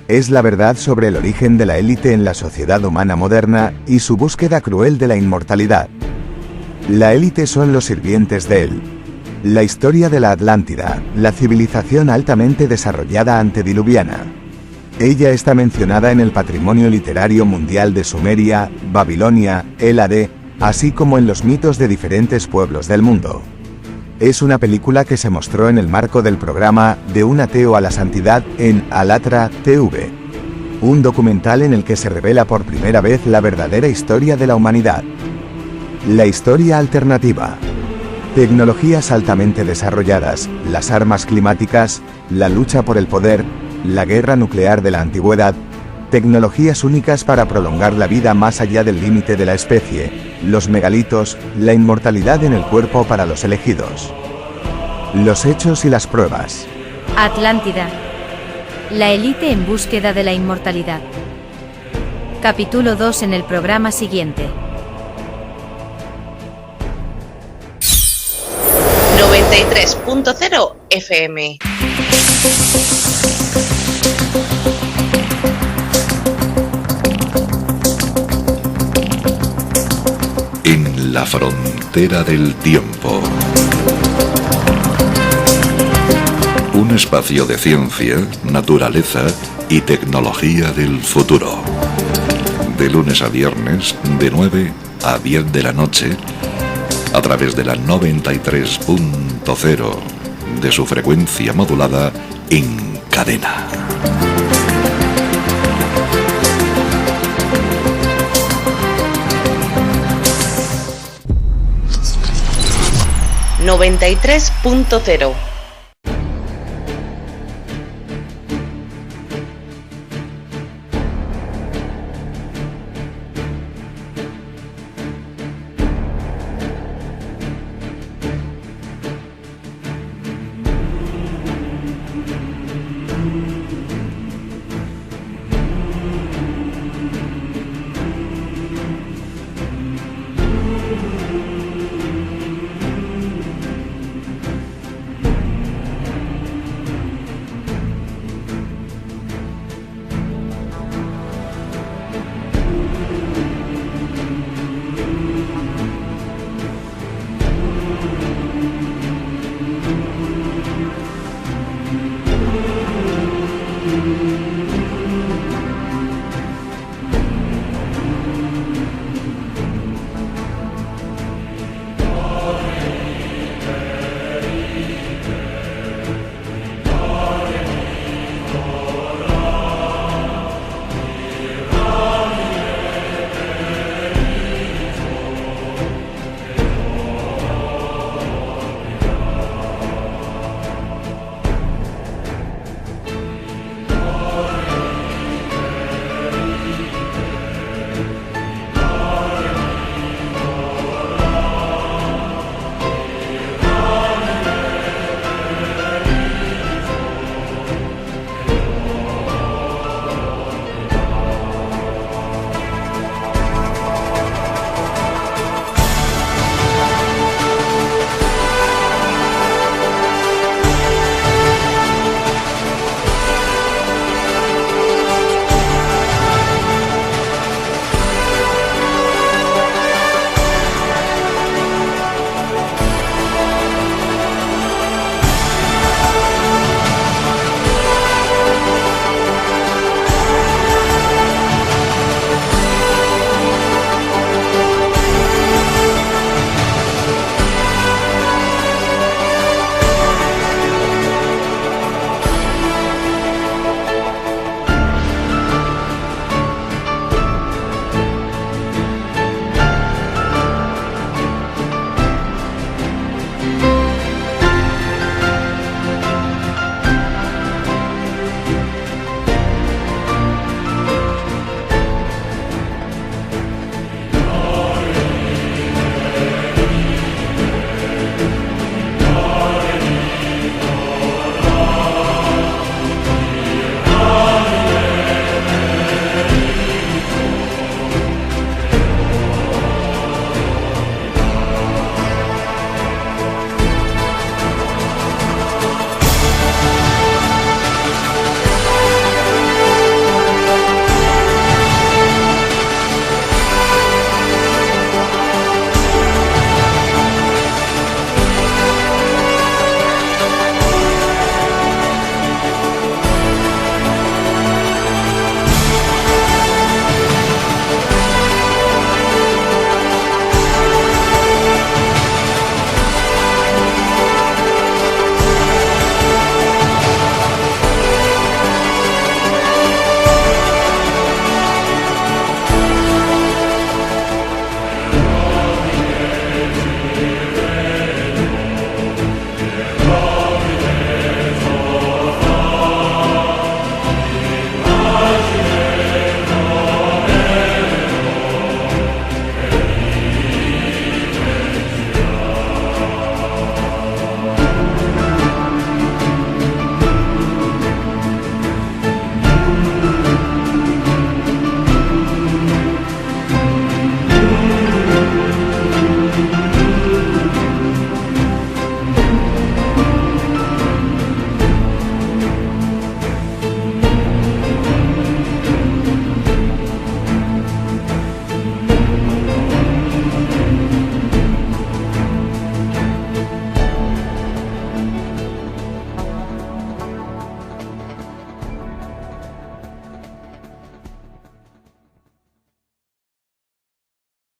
Es la verdad sobre el origen de la élite en la sociedad humana moderna y su búsqueda cruel de la inmortalidad. La élite son los sirvientes de él. La historia de la Atlántida, la civilización altamente desarrollada antediluviana. Ella está mencionada en el patrimonio literario mundial de Sumeria, Babilonia, Elade, así como en los mitos de diferentes pueblos del mundo. Es una película que se mostró en el marco del programa De un ateo a la santidad en Alatra TV. Un documental en el que se revela por primera vez la verdadera historia de la humanidad. La historia alternativa. Tecnologías altamente desarrolladas, las armas climáticas, la lucha por el poder, la guerra nuclear de la antigüedad, tecnologías únicas para prolongar la vida más allá del límite de la especie, los megalitos, la inmortalidad en el cuerpo para los elegidos. Los hechos y las pruebas. Atlántida. La élite en búsqueda de la inmortalidad. Capítulo 2 en el programa siguiente. 93.0 FM. En la frontera frontera del tiempo. Un espacio de ciencia, naturaleza y tecnología del futuro. De lunes a viernes, de 9 a 10 de la noche, a través de la 93.0 de su frecuencia modulada en cadena. ...93.0